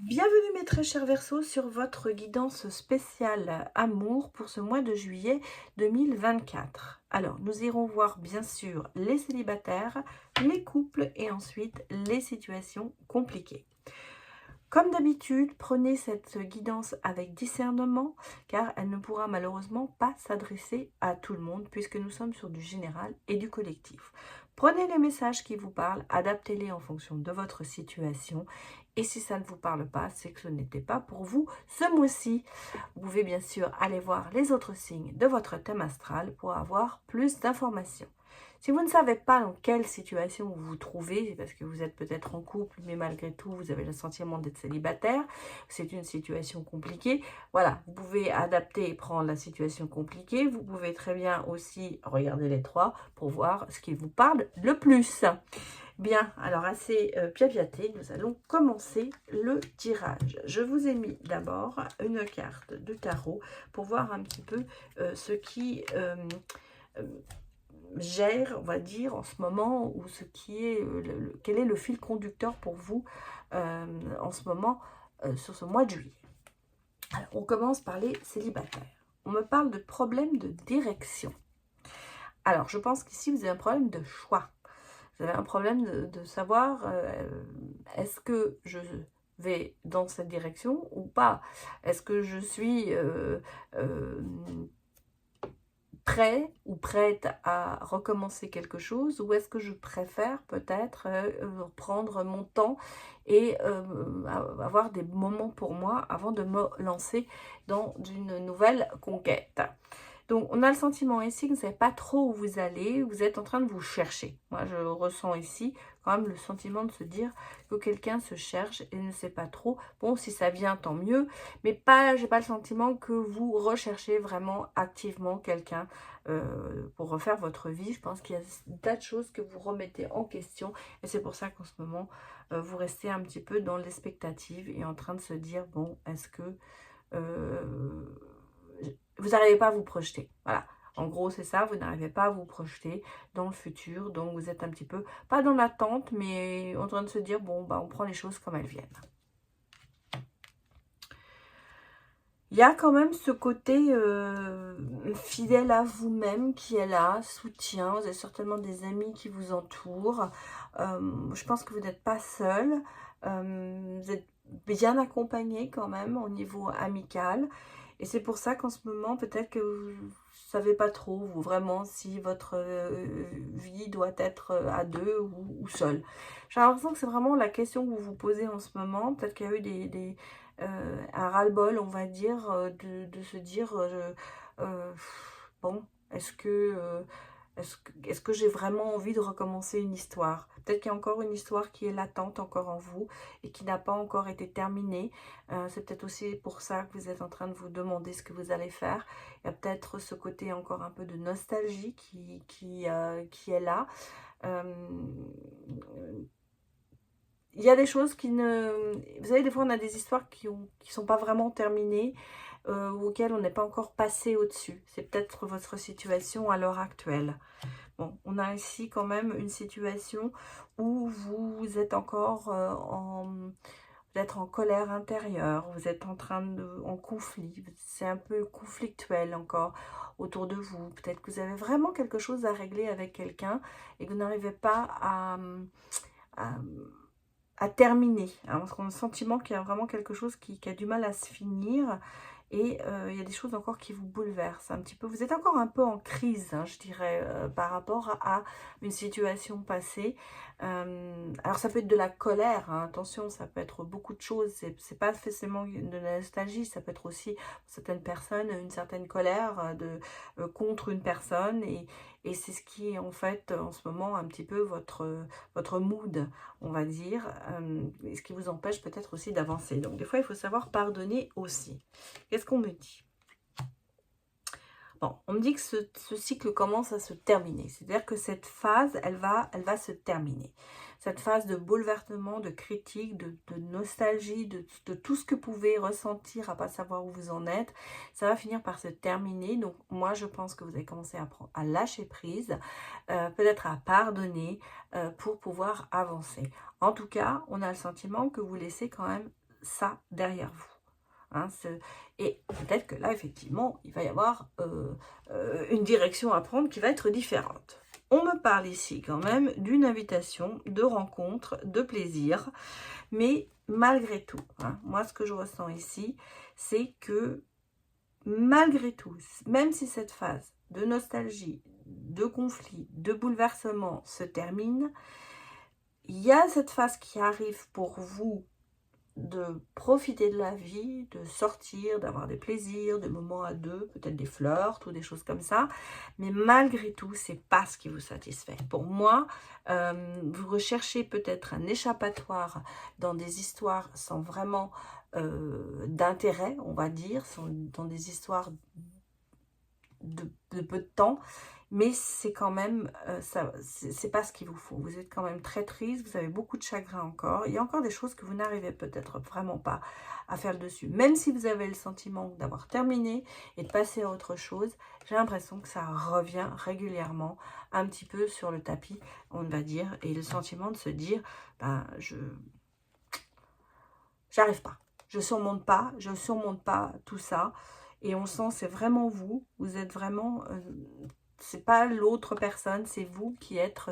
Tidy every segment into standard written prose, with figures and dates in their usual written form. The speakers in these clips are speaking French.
Bienvenue mes très chers Verseaux sur votre guidance spéciale amour pour ce mois de juillet 2024. Alors, nous irons voir bien sûr les célibataires, les couples et ensuite les situations compliquées. Comme d'habitude, prenez cette guidance avec discernement car elle ne pourra malheureusement pas s'adresser à tout le monde puisque nous sommes sur du général et du collectif. Prenez les messages qui vous parlent, adaptez-les en fonction de votre situation et si ça ne vous parle pas, c'est que ce n'était pas pour vous ce mois-ci. Vous pouvez bien sûr aller voir les autres signes de votre thème astral pour avoir plus d'informations. Si vous ne savez pas dans quelle situation vous vous trouvez, c'est parce que vous êtes peut-être en couple, mais malgré tout, vous avez le sentiment d'être célibataire, c'est une situation compliquée. Voilà, vous pouvez adapter et prendre la situation compliquée. Vous pouvez très bien aussi regarder les trois pour voir ce qui vous parle le plus. Bien, alors assez piapiaté, nous allons commencer le tirage. Je vous ai mis d'abord une carte de tarot pour voir un petit peu ce qui gère, on va dire, en ce moment, ou ce qui est, quel est le fil conducteur pour vous en ce moment, sur ce mois de juillet. Alors, on commence par les célibataires. On me parle de problème de direction. Alors, je pense qu'ici, vous avez un problème de choix. Vous avez un problème de savoir, est-ce que je vais dans cette direction ou pas? Est-ce que je suis prêt ou prête à recommencer quelque chose, ou est-ce que je préfère peut-être prendre mon temps et avoir des moments pour moi avant de me lancer dans une nouvelle conquête. Donc, on a le sentiment ici que vous ne savez pas trop où vous allez, vous êtes en train de vous chercher. Moi, je ressens ici quand même le sentiment de se dire que quelqu'un se cherche et ne sait pas trop. Bon, si ça vient, tant mieux, mais pas, j'ai pas le sentiment que vous recherchez vraiment activement quelqu'un pour refaire votre vie. Je pense qu'il y a des tas de choses que vous remettez en question et c'est pour ça qu'en ce moment, vous restez un petit peu dans l'expectative et en train de se dire, bon, est-ce que euh, vous n'arrivez pas à vous projeter. Voilà. En gros, c'est ça, vous n'arrivez pas à vous projeter dans le futur. Donc, vous êtes un petit peu, pas dans l'attente, mais en train de se dire, bon, bah, on prend les choses comme elles viennent. Il y a quand même ce côté fidèle à vous-même qui est là, soutien. Vous avez certainement des amis qui vous entourent. Je pense que vous n'êtes pas seul. Vous êtes bien accompagné quand même au niveau amical. Et c'est pour ça qu'en ce moment, peut-être que vous ne savez pas trop, vous, vraiment, si votre vie doit être à deux ou seule. J'ai l'impression que c'est vraiment la question que vous vous posez en ce moment. Peut-être qu'il y a eu un ras-le-bol, on va dire, de se dire, bon, est-ce que j'ai vraiment envie de recommencer une histoire? Peut-être qu'il y a encore une histoire qui est latente encore en vous et qui n'a pas encore été terminée. C'est peut-être aussi pour ça que vous êtes en train de vous demander ce que vous allez faire. Il y a peut-être ce côté encore un peu de nostalgie qui est là. Euh, il y a des choses qui ne... Vous savez, des fois, on a des histoires qui sont pas vraiment terminées, ou auxquelles on n'est pas encore passé au-dessus. C'est peut-être votre situation à l'heure actuelle. Bon, on a ici quand même une situation où vous êtes encore vous êtes en colère intérieure, vous êtes en conflit, c'est un peu conflictuel encore autour de vous. Peut-être que vous avez vraiment quelque chose à régler avec quelqu'un et que vous n'arrivez pas à à terminer, hein, parce qu'on a le sentiment qu'il y a vraiment quelque chose qui a du mal à se finir et il y a des choses encore qui vous bouleversent un petit peu. Vous êtes encore un peu en crise, hein, je dirais, par rapport à une situation passée. Alors ça peut être de la colère, hein, attention, ça peut être beaucoup de choses, c'est pas forcément de la nostalgie, ça peut être aussi pour certaines personnes une certaine colère contre une personne et c'est ce qui est en fait en ce moment un petit peu votre mood, on va dire, ce qui vous empêche peut-être aussi d'avancer. Donc des fois, il faut savoir pardonner aussi. Qu'est-ce qu'on me dit? Bon, on me dit que ce cycle commence à se terminer. C'est-à-dire que cette phase, elle va se terminer. Cette phase de bouleversement, de critique, de nostalgie, de tout ce que vous pouvez ressentir à pas savoir où vous en êtes, ça va finir par se terminer. Donc moi, je pense que vous allez commencer à apprendre à lâcher prise, peut-être à pardonner pour pouvoir avancer. En tout cas, on a le sentiment que vous laissez quand même ça derrière vous. Hein, et peut-être que là, effectivement, il va y avoir une direction à prendre qui va être différente. On me parle ici quand même d'une invitation, de rencontre, de plaisir, mais malgré tout, hein, moi ce que je ressens ici, c'est que malgré tout, même si cette phase de nostalgie, de conflit, de bouleversement se termine, il y a cette phase qui arrive pour vous de profiter de la vie, de sortir, d'avoir des plaisirs, des moments à deux, peut-être des flirts ou des choses comme ça. Mais malgré tout, c'est pas ce qui vous satisfait. Pour moi, vous recherchez peut-être un échappatoire dans des histoires sans vraiment d'intérêt, on va dire, dans des histoires de peu de temps. Mais c'est quand même, c'est pas ce qu'il vous faut. Vous êtes quand même très triste, vous avez beaucoup de chagrin encore. Il y a encore des choses que vous n'arrivez peut-être vraiment pas à faire le dessus. Même si vous avez le sentiment d'avoir terminé et de passer à autre chose, j'ai l'impression que ça revient régulièrement un petit peu sur le tapis, on va dire. Et le sentiment de se dire, ben, j'arrive pas. Je surmonte pas tout ça. Et on sent, c'est vraiment vous. Vous êtes vraiment... c'est pas l'autre personne, c'est vous qui êtes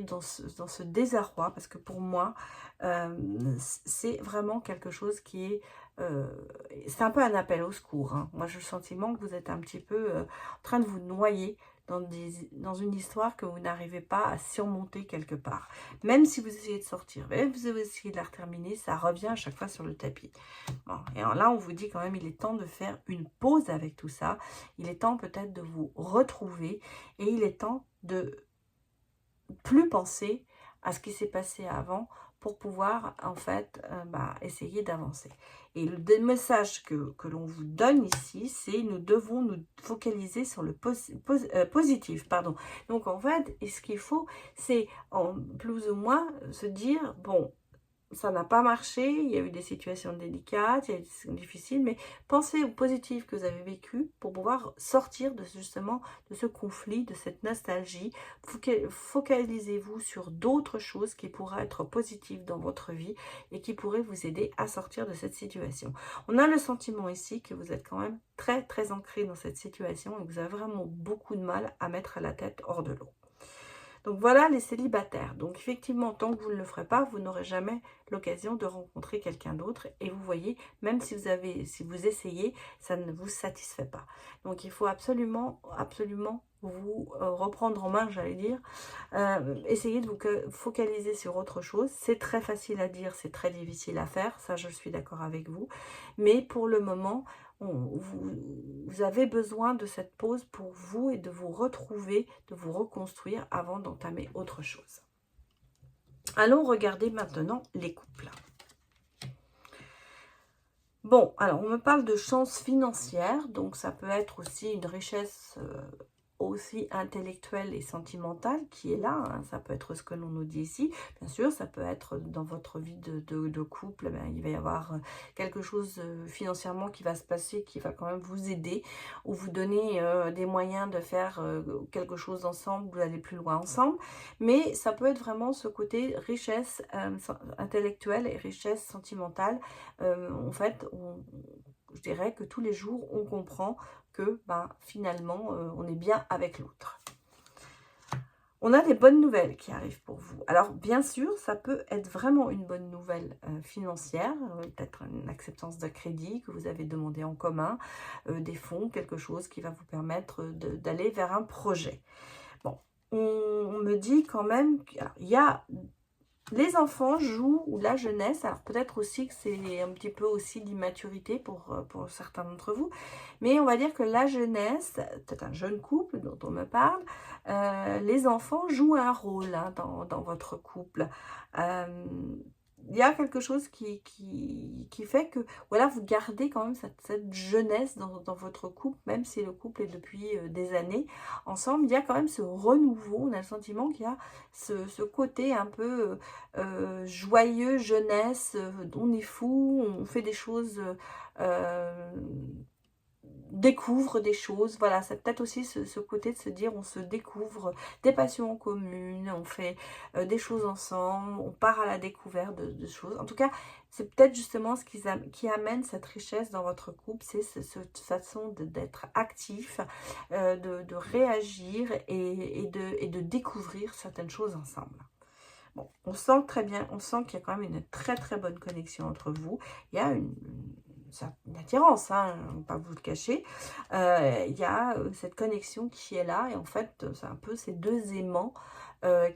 dans ce désarroi. Parce que pour moi, c'est vraiment quelque chose qui est... c'est un peu un appel au secours. Hein. Moi, j'ai le sentiment que vous êtes un petit peu en train de vous noyer dans une histoire que vous n'arrivez pas à surmonter quelque part. Même si vous essayez de sortir, même si vous essayez de la terminer, ça revient à chaque fois sur le tapis. Bon, et alors là, on vous dit quand même, il est temps de faire une pause avec tout ça. Il est temps peut-être de vous retrouver et il est temps de plus penser à ce qui s'est passé avant pour pouvoir en fait essayer d'avancer. Et le message que l'on vous donne ici, c'est nous devons nous focaliser sur le positif. Pardon. Donc en fait, ce qu'il faut, c'est en plus ou moins se dire, bon, ça n'a pas marché, il y a eu des situations délicates, il y a eu des situations difficiles, mais pensez au positif que vous avez vécu pour pouvoir sortir justement de ce conflit, de cette nostalgie. Focalisez-vous sur d'autres choses qui pourraient être positives dans votre vie et qui pourraient vous aider à sortir de cette situation. On a le sentiment ici que vous êtes quand même très très ancré dans cette situation et que vous avez vraiment beaucoup de mal à mettre la tête hors de l'eau. Donc voilà les célibataires. Donc effectivement, tant que vous ne le ferez pas, vous n'aurez jamais l'occasion de rencontrer quelqu'un d'autre. Et vous voyez, même si vous essayez, ça ne vous satisfait pas. Donc il faut absolument vous reprendre en main, j'allais dire. Essayez de vous focaliser sur autre chose. C'est très facile à dire, c'est très difficile à faire. Ça, je suis d'accord avec vous. Mais pour le moment, vous avez besoin de cette pause pour vous et de vous retrouver, de vous reconstruire avant d'entamer autre chose. Allons regarder maintenant les couples. Bon, alors on me parle de chance financière, donc ça peut être aussi une richesse aussi intellectuelle et sentimentale qui est là, hein. Ça peut être ce que l'on nous dit ici, bien sûr, ça peut être dans votre vie de couple, il va y avoir quelque chose financièrement qui va se passer, qui va quand même vous aider, ou vous donner des moyens de faire quelque chose ensemble, vous allez plus loin ensemble, mais ça peut être vraiment ce côté richesse intellectuelle et richesse sentimentale, en fait, je dirais que tous les jours, on comprend que finalement, on est bien avec l'autre. On a des bonnes nouvelles qui arrivent pour vous. Alors, bien sûr, ça peut être vraiment une bonne nouvelle financière, peut-être une acceptance de crédit que vous avez demandé en commun, des fonds, quelque chose qui va vous permettre d'aller vers un projet. Bon, on me dit quand même qu'il y a... Les enfants jouent, ou la jeunesse, alors peut-être aussi que c'est un petit peu aussi d'immaturité pour certains d'entre vous, mais on va dire que la jeunesse, peut-être un jeune couple dont on me parle, les enfants jouent un rôle hein, dans votre couple. Il y a quelque chose qui fait que voilà, vous gardez quand même cette jeunesse dans votre couple, même si le couple est depuis des années ensemble. Il y a quand même ce renouveau, on a le sentiment qu'il y a ce côté un peu joyeux, jeunesse, on est fou, on fait des choses, découvre des choses, voilà, c'est peut-être aussi ce côté de se dire on se découvre des passions communes, on fait des choses ensemble, on part à la découverte de choses. En tout cas, c'est peut-être justement ce qui amène cette richesse dans votre couple, c'est cette façon d'être actif, de réagir et de découvrir certaines choses ensemble. Bon, on sent très bien, on sent qu'il y a quand même une très très bonne connexion entre vous. Il y a une attirance, hein, on ne va pas vous le cacher. Il y a cette connexion qui est là, et en fait, c'est un peu ces deux aimants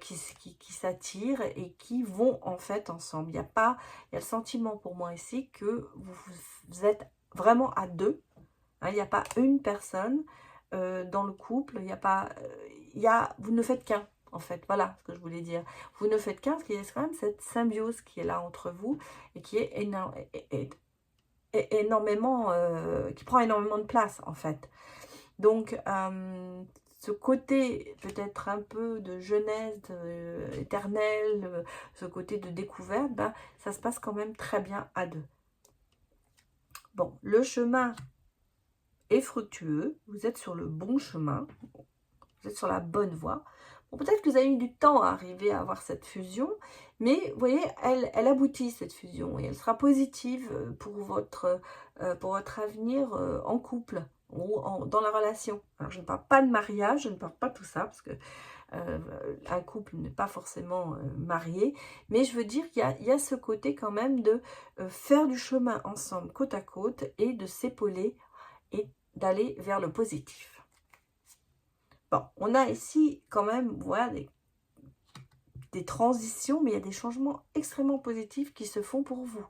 qui s'attirent et qui vont en fait ensemble. Il y a le sentiment pour moi ici que vous êtes vraiment à deux. Hein, il n'y a pas une personne dans le couple, il n'y a pas, vous ne faites qu'un. En fait, voilà ce que je voulais dire. Vous ne faites qu'un, parce qu'il y a quand même cette symbiose qui est là entre vous et qui est énormément, qui prend énormément de place en fait. Donc, ce côté peut-être un peu de jeunesse éternelle, ce côté de découverte, ben, ça se passe quand même très bien à deux. Bon, le chemin est fructueux, vous êtes sur le bon chemin, vous êtes sur la bonne voie. Bon, peut-être que vous avez eu du temps à arriver à avoir cette fusion, mais vous voyez, elle aboutit cette fusion et elle sera positive pour votre avenir en couple ou dans la relation. Alors, je ne parle pas de mariage, je ne parle pas de tout ça, parce que un couple n'est pas forcément marié, mais je veux dire qu'il y a ce côté quand même de faire du chemin ensemble, côte à côte, et de s'épauler et d'aller vers le positif. Bon, on a ici quand même, voilà, des transitions, mais il y a des changements extrêmement positifs qui se font pour vous.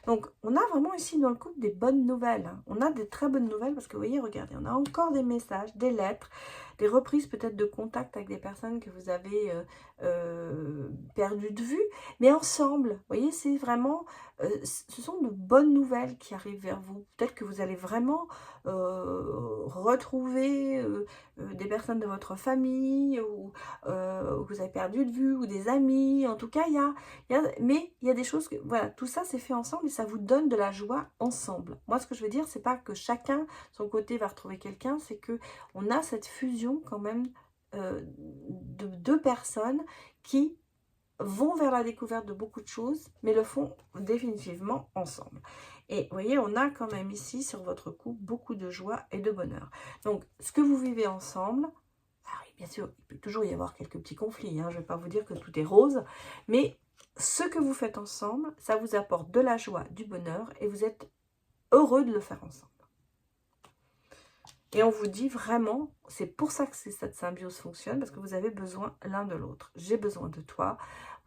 Donc, on a vraiment ici dans le couple des bonnes nouvelles. Hein. On a des très bonnes nouvelles parce que, vous voyez, regardez, on a encore des messages, des lettres, des reprises peut-être de contact avec des personnes que vous avez perdues de vue, mais ensemble. Vous voyez, c'est vraiment, ce sont de bonnes nouvelles qui arrivent vers vous. Peut-être que vous allez vraiment retrouver des personnes de votre famille ou que vous avez perdu de vue, ou des amis. En tout cas, mais il y a des choses que, voilà, tout ça c'est fait ensemble et ça vous donne de la joie ensemble. Moi, ce que je veux dire, c'est pas que chacun, de son côté, va retrouver quelqu'un, c'est que on a cette fusion quand même de deux personnes qui vont vers la découverte de beaucoup de choses, mais le font définitivement ensemble. Et vous voyez, on a quand même ici, sur votre couple, beaucoup de joie et de bonheur. Donc, ce que vous vivez ensemble, bien sûr, il peut toujours y avoir quelques petits conflits, hein, je ne vais pas vous dire que tout est rose, mais ce que vous faites ensemble, ça vous apporte de la joie, du bonheur, et vous êtes heureux de le faire ensemble. Et on vous dit vraiment, c'est pour ça que cette symbiose fonctionne, parce que vous avez besoin l'un de l'autre. J'ai besoin de toi.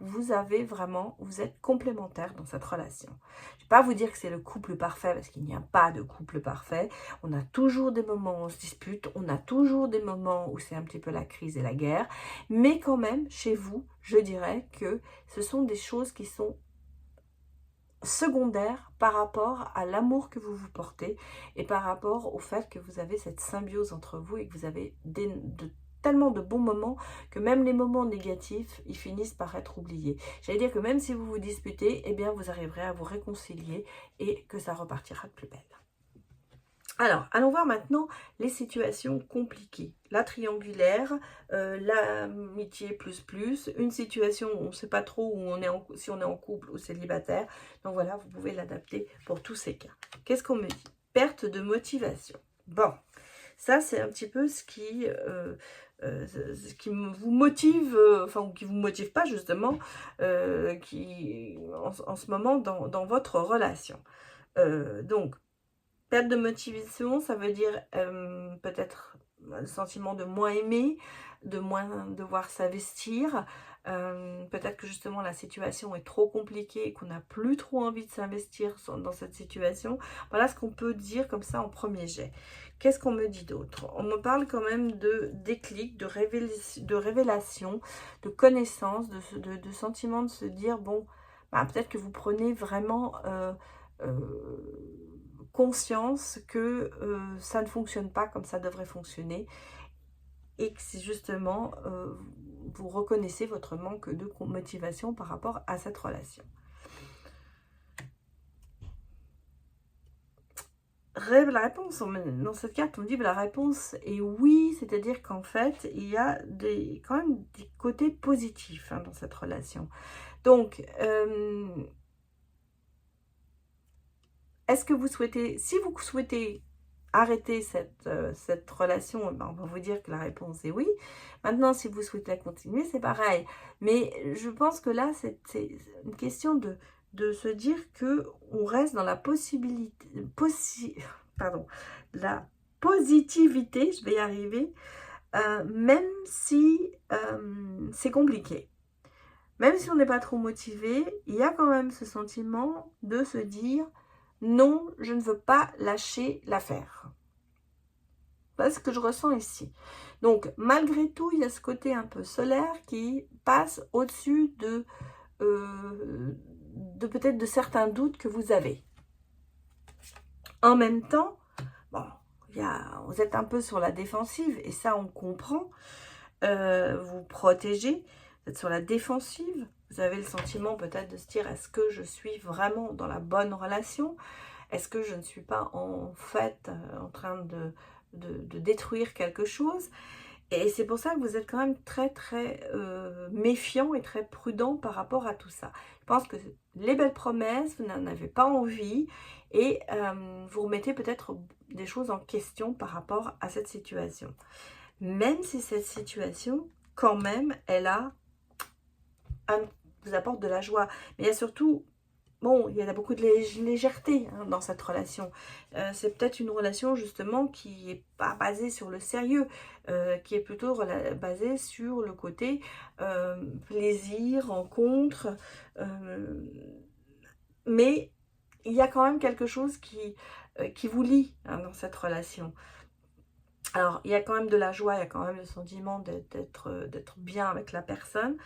Vous êtes complémentaires dans cette relation. Je ne vais pas vous dire que c'est le couple parfait, parce qu'il n'y a pas de couple parfait. On a toujours des moments où on se dispute, on a toujours des moments où c'est un petit peu la crise et la guerre. Mais quand même, chez vous, je dirais que ce sont des choses qui sont secondaire par rapport à l'amour que vous vous portez et par rapport au fait que vous avez cette symbiose entre vous et que vous avez tellement de bons moments que même les moments négatifs, ils finissent par être oubliés. J'allais dire que même si vous vous disputez, eh bien vous arriverez à vous réconcilier et que ça repartira de plus belle. Alors, allons voir maintenant les situations compliquées. La triangulaire, l'amitié plus, une situation où on ne sait pas trop où si on est en couple ou célibataire. Donc voilà, vous pouvez l'adapter pour tous ces cas. Qu'est-ce qu'on me dit? Perte de motivation. Bon, ça c'est un petit peu ce qui vous motive, enfin, ou qui ne vous motive pas justement, en ce moment dans votre relation. Donc, perte de motivation, ça veut dire peut-être le sentiment de moins aimer, de moins devoir s'investir. Peut-être que justement la situation est trop compliquée et qu'on n'a plus trop envie de s'investir dans cette situation. Voilà ce qu'on peut dire comme ça en premier jet. Qu'est-ce qu'on me dit d'autre? On me parle quand même de déclic, de révélation, de connaissance, de sentiment de se dire, bon, bah, peut-être que vous prenez vraiment conscience que ça ne fonctionne pas comme ça devrait fonctionner et que c'est justement vous reconnaissez votre manque de motivation par rapport à cette relation. La réponse, dans cette carte, on dit que la réponse est oui, c'est-à-dire qu'en fait, il y a quand même des côtés positifs dans cette relation. Donc, est-ce que vous souhaitez, si vous souhaitez arrêter cette relation, ben, on va vous dire que la réponse est oui. Maintenant, si vous souhaitez la continuer, c'est pareil. Mais je pense que là, c'est une question de se dire qu'on reste dans la possibilité, la positivité, je vais y arriver, même si c'est compliqué. Même si on n'est pas trop motivé, il y a quand même ce sentiment de se dire « Non, je ne veux pas lâcher l'affaire ». Voilà ce que je ressens ici. Donc, malgré tout, il y a ce côté un peu solaire qui passe au-dessus de peut-être de certains doutes que vous avez. En même temps, bon, vous êtes un peu sur la défensive, et ça, on comprend. Vous protégez, vous êtes sur la défensive, vous avez le sentiment peut-être de se dire, est-ce que je suis vraiment dans la bonne relation? Est-ce que je ne suis pas en fait en train de détruire quelque chose? Et c'est pour ça que vous êtes quand même très méfiant et très prudent par rapport à tout ça. Je pense que les belles promesses, vous n'en avez pas envie, et vous remettez peut-être des choses en question par rapport à cette situation. Même si cette situation, quand même, vous apporte de la joie. Mais il y a surtout, bon, il y a beaucoup de légèreté dans cette relation. C'est peut-être une relation, justement, qui n'est pas basée sur le sérieux, qui est plutôt basée sur le côté plaisir, rencontre. Mais il y a quand même quelque chose qui vous lie dans cette relation. Alors, il y a quand même de la joie, il y a quand même le sentiment d'être bien avec la personne,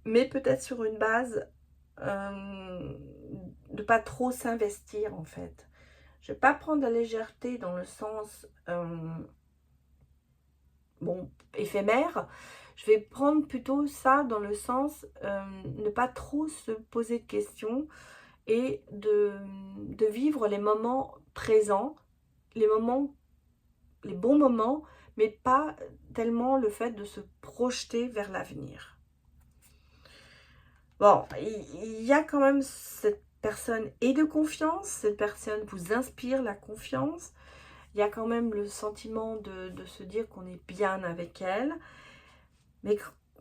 mais peut-être sur une base de pas trop s'investir, en fait. Je ne vais pas prendre la légèreté dans le sens bon, éphémère. Je vais prendre plutôt ça dans le sens ne pas trop se poser de questions et de vivre les moments présents, les bons moments, mais pas tellement le fait de se projeter vers l'avenir. Bon, il y a quand même cette personne est de confiance, cette personne vous inspire la confiance. Il y a quand même le sentiment de se dire qu'on est bien avec elle. Mais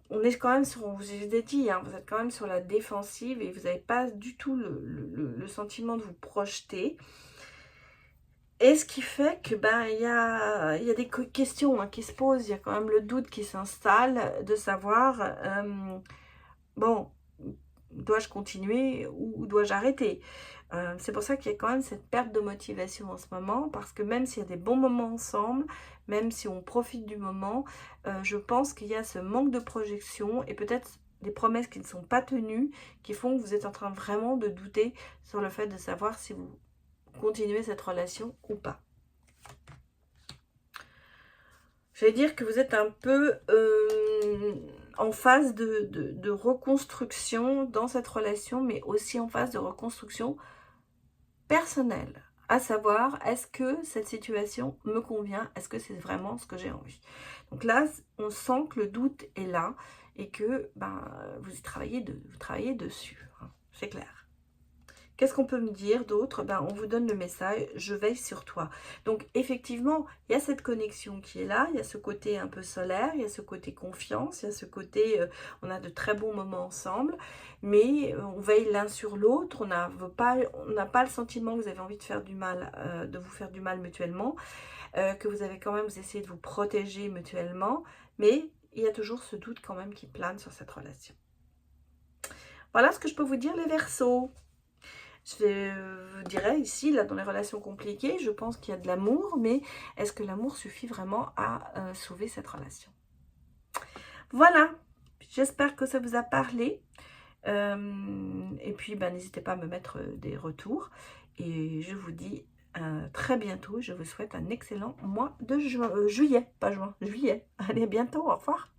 on est quand même sur, je vous ai dit, vous êtes quand même sur la défensive et vous n'avez pas du tout le sentiment de vous projeter. Et ce qui fait que il y a des questions qui se posent, il y a quand même le doute qui s'installe de savoir, bon, dois-je continuer ou dois-je arrêter? C'est pour ça qu'il y a quand même cette perte de motivation en ce moment, parce que même s'il y a des bons moments ensemble, même si on profite du moment, je pense qu'il y a ce manque de projection et peut-être des promesses qui ne sont pas tenues, qui font que vous êtes en train vraiment de douter sur le fait de savoir si vous continuez cette relation ou pas. Je vais dire que vous êtes un peu en phase de reconstruction dans cette relation, mais aussi en phase de reconstruction personnelle. À savoir, est-ce que cette situation me convient? Est-ce que c'est vraiment ce que j'ai envie? Donc là, on sent que le doute est là et que vous travaillez dessus. C'est clair. Qu'est-ce qu'on peut me dire d'autre? On vous donne le message, je veille sur toi. Donc, effectivement, il y a cette connexion qui est là, il y a ce côté un peu solaire, il y a ce côté confiance, il y a ce côté, on a de très bons moments ensemble, mais on veille l'un sur l'autre, on n'a pas le sentiment que vous avez envie de faire du mal, de vous faire du mal mutuellement, que vous avez quand même essayé de vous protéger mutuellement, mais il y a toujours ce doute quand même qui plane sur cette relation. Voilà ce que je peux vous dire, les Verseaux. Je vous dirais ici, là, dans les relations compliquées, je pense qu'il y a de l'amour, mais est-ce que l'amour suffit vraiment à sauver cette relation? Voilà, j'espère que ça vous a parlé. Et puis, n'hésitez pas à me mettre des retours. Et je vous dis à très bientôt. Je vous souhaite un excellent mois de juillet, pas juin, juillet. Allez, à bientôt, au revoir.